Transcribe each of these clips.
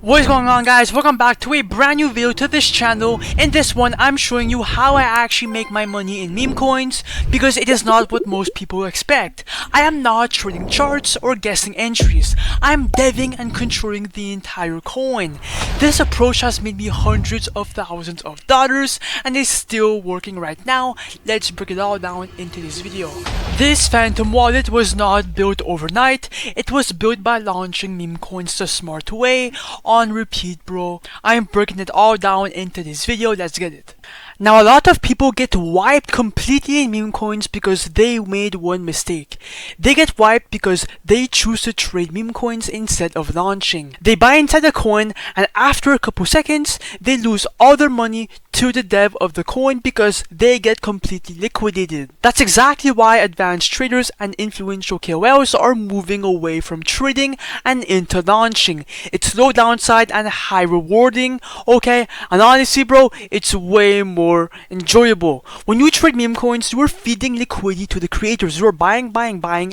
What is going on, guys? Welcome back to a brand new video to this channel. In this one, I'm showing you how I actually make my money in meme coins, because it is not what most people expect. I am not trading charts or guessing entries. I'm deving and controlling the entire coin. This approach has made me hundreds of thousands of dollars and is still working right now. Let's break it all down into this video. This phantom wallet was not built overnight. It was built by launching meme coins the smart way, on repeat, bro. I'm breaking it all down into this video. Let's get it. Now, a lot of people get wiped completely in meme coins because they made one mistake. They get wiped because they choose to trade meme coins instead of launching. They buy inside the coin, and after a couple seconds, they lose all their money to the dev of the coin because they get completely liquidated. That's exactly why advanced traders and influential KOLs are moving away from trading and into launching. It's low downside and high rewarding, okay? And honestly, bro, it's way more enjoyable. When you trade meme coins, you are feeding liquidity to the creators. You are buying,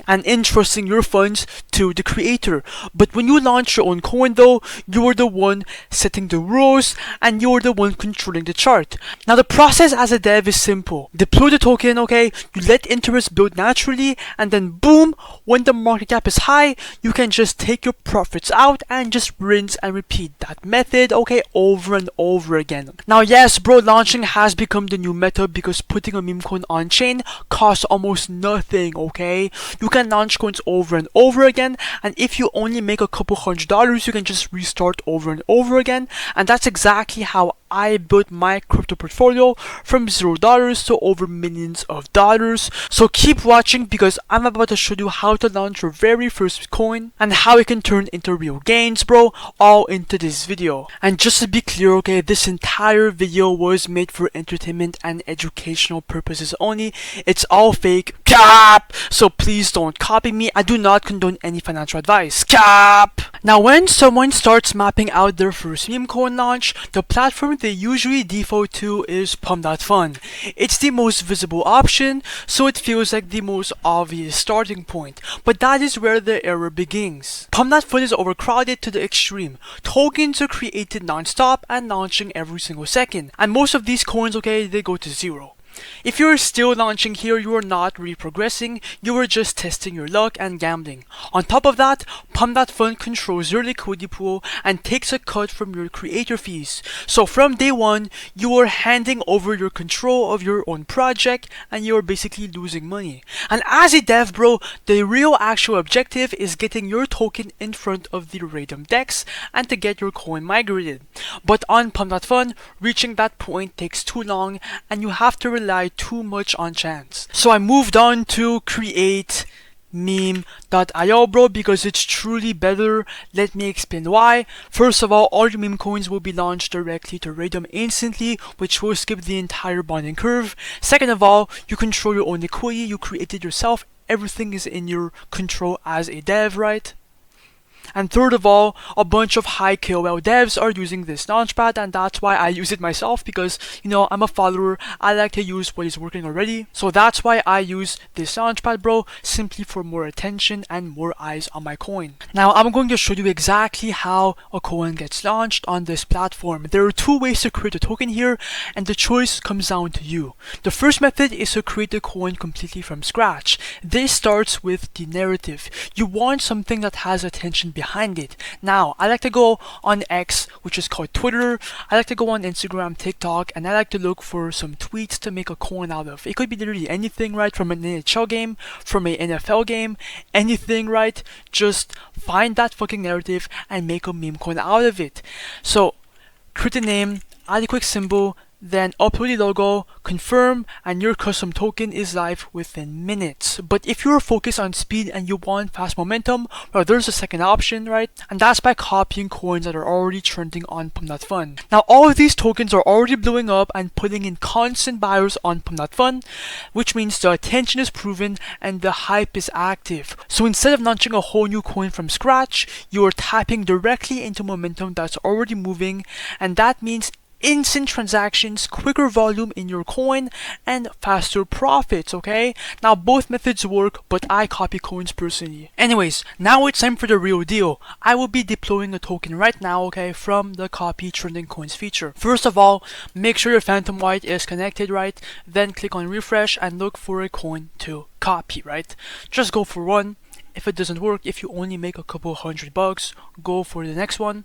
and entrusting your funds to the creator. But when you launch your own coin, though, you are the one setting the rules and you are the one controlling the chart. Now, the process as a dev is simple. Deploy the token, okay? You let interest build naturally, and then boom, when the market cap is high, you can just take your profits out and just rinse and repeat that method, okay, over and over again. Now, yes, bro, launching has become the new method because putting a meme coin on chain costs almost nothing, okay? You can launch coins over and over again, and if you only make a couple $100, you can just restart over and over again. And that's exactly how I built my crypto portfolio from $0 to over millions of dollars. So keep watching, because I'm about to show you how to launch your very first coin and how it can turn into real gains, bro, all into this video. And just to be clear, okay, this entire video was made for entertainment and educational purposes only. It's all fake. Cap! So please don't copy me. I do not condone any financial advice. Cap! Now, when someone starts mapping out their first meme coin launch, the platform they usually default to is Pump.Fun. It's the most visible option, so it feels like the most obvious starting point. But that is where the error begins. Pump.Fun is overcrowded to the extreme. Tokens are created non-stop and launching every single second. And most of these coins, okay, they go to zero. If you're still launching here, you are not really progressing, you are just testing your luck and gambling. On top of that, Pump.Fun controls your liquidity pool and takes a cut from your creator fees. So from day one, you are handing over your control of your own project and you are basically losing money. And as a dev, bro, the real actual objective is getting your token in front of the Raydium DEX and to get your coin migrated. But on Pump.Fun, reaching that point takes too long and you have to rely too much on chance. So I moved on to create meme.io, bro, because it's truly better. Let me explain why. First of all your meme coins will be launched directly to Raydium instantly, which will skip the entire bonding curve. Second of all, you control your own liquidity. You created yourself. Everything is in your control as a dev, right? And third of all, a bunch of high KOL devs are using this launchpad, and that's why I use it myself, because, you know, I'm a follower. I like to use what is working already. So that's why I use this launchpad, bro, simply for more attention and more eyes on my coin. Now, I'm going to show you exactly how a coin gets launched on this platform. There are two ways to create a token here, and the choice comes down to you. The first method is to create the coin completely from scratch. This starts with the narrative. You want something that has attention behind it. Now, I like to go on X, which is called Twitter. I like to go on Instagram, TikTok, and I like to look for some tweets to make a coin out of. It could be literally anything, right? From an NHL game, from a NFL game, anything, right? Just find that fucking narrative and make a meme coin out of it. So, create a name, add a quick symbol, then upload the logo, confirm, and your custom token is live within minutes. But if you're focused on speed and you want fast momentum, well, there's a second option, right? And that's by copying coins that are already trending on Pump.Fun. Now, all of these tokens are already blowing up and putting in constant buyers on Pump.Fun, which means the attention is proven and the hype is active. So instead of launching a whole new coin from scratch, you are tapping directly into momentum that's already moving, and that means instant transactions, quicker volume in your coin, and faster profits, okay? Now both methods work, but I copy coins personally. Anyways, now it's time for the real deal. I will be deploying a token right now, okay, from the copy trending coins feature. First of all, make sure your Phantom White is connected, right? Then click on refresh and look for a coin to copy, right? Just go for one. If it doesn't work, if you only make a couple $100, go for the next one.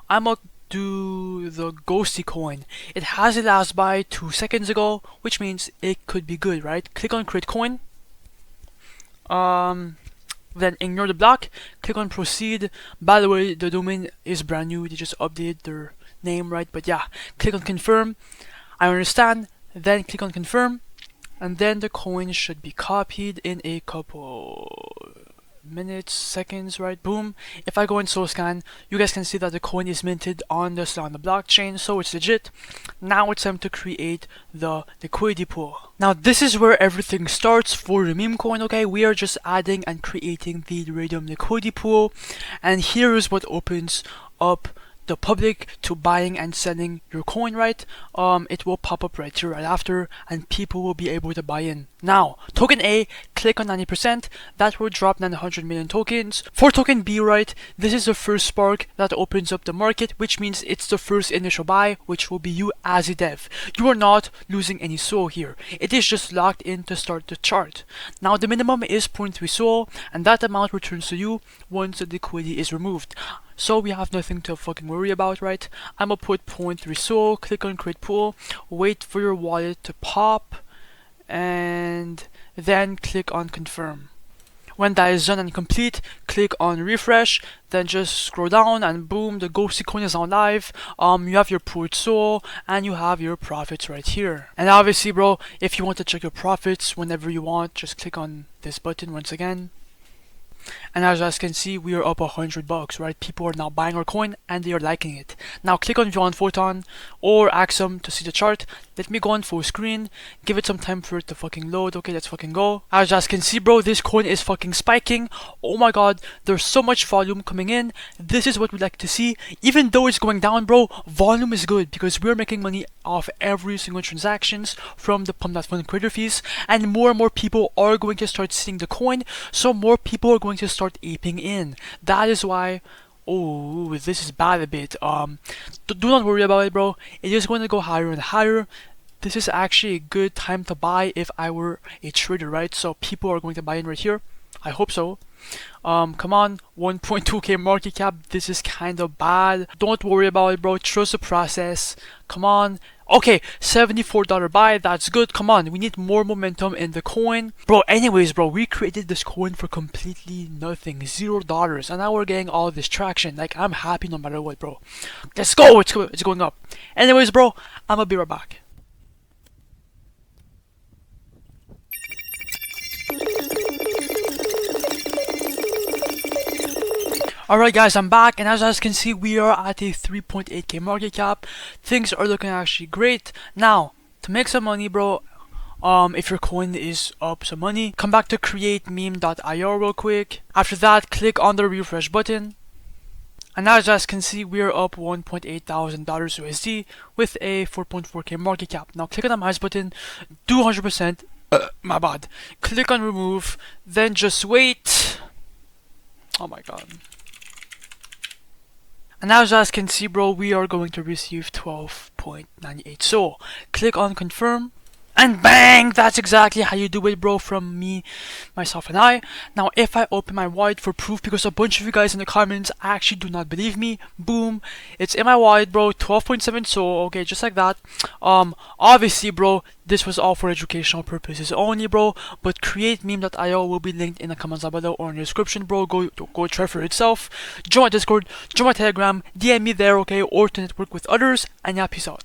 I'ma do the ghosty coin. It has a last buy 2 seconds ago, which means it could be good, right? Click on create coin. Then ignore the block, click on proceed. By the way, the domain is brand new, they just updated their name, right? But yeah, click on confirm. I understand. Then click on confirm, and then the coin should be copied in a couple minutes, seconds, right? Boom. If I go in slow scan, you guys can see that the coin is minted on the Solana blockchain, so it's legit. Now it's time to create the liquidity pool. Now this is where everything starts for the meme coin, okay? We are just adding and creating the Raydium liquidity pool, and here is what opens up the public to buying and selling your coin, right? It will pop up right here right after, and people will be able to buy in. Now, token A, click on 90%, that will drop 900 million tokens. For token B, right, this is the first spark that opens up the market, which means it's the first initial buy, which will be you as a dev. You are not losing any SOL here. It is just locked in to start the chart. Now, the minimum is 0.3 SOL, and that amount returns to you once the liquidity is removed. So we have nothing to fucking worry about, right? I'ma put 0.3 SOL, click on create pool, wait for your wallet to pop, and then click on confirm. When that is done and complete, click on refresh, then just scroll down and boom, the ghosty coin is now live. You have your pooled SOL and you have your profits right here. And obviously, bro, if you want to check your profits whenever you want, just click on this button once again. And as you guys can see, we are up $100, right? People are now buying our coin and they are liking it. Now click on view on photon or Axum to see the chart. Let me go on full screen, give it some time for it to fucking load. Okay, let's fucking go. As you guys can see, bro, this coin is fucking spiking. Oh my god, there's so much volume coming in. This is what we like to see. Even though it's going down, bro, volume is good because we're making money off every single transactions from the Pump.Fun creator fees, and more people are going to start seeing the coin, so more people are going to start aping in. That is why, oh, this is bad a bit. Do not worry about it, bro. It is going to go higher and higher. This is actually a good time to buy if I were a trader, right? So people are going to buy in right here. I hope so. Come on, 1.2k market cap. This is kind of bad. Don't worry about it, bro. Trust the process. Come on. Okay, $74 buy, that's good. Come on, we need more momentum in the coin. Bro, anyways, bro, we created this coin for completely nothing, $0. And now we're getting all this traction. Like, I'm happy no matter what, bro. Let's go, it's going up. Anyways, bro, I'm gonna be right back. Alright guys, I'm back, and as you guys can see, we are at a 3.8k market cap. Things are looking actually great. Now, to make some money, bro, if your coin is up some money, come back to create meme.io real quick. After that, click on the refresh button. And now as you guys can see, we are up $1.8 thousand USD with a 4.4k market cap. Now click on the mouse button, do 100%, my bad. Click on remove, then just wait. Oh my god. And now as you guys can see, bro, we are going to receive 12.98. So click on confirm, and bang, that's exactly how you do it, bro, from me, myself, and I. Now if I open my wallet for proof, because a bunch of you guys in the comments actually do not believe me, boom, it's in my wallet, bro, 12.7. so okay, just like that. Obviously, bro, this was all for educational purposes only, bro, but create meme.io will be linked in the comments down below or in the description, bro. Go try for itself. Join my Discord, join my Telegram, DM me there, okay, or to network with others, and yeah, peace out.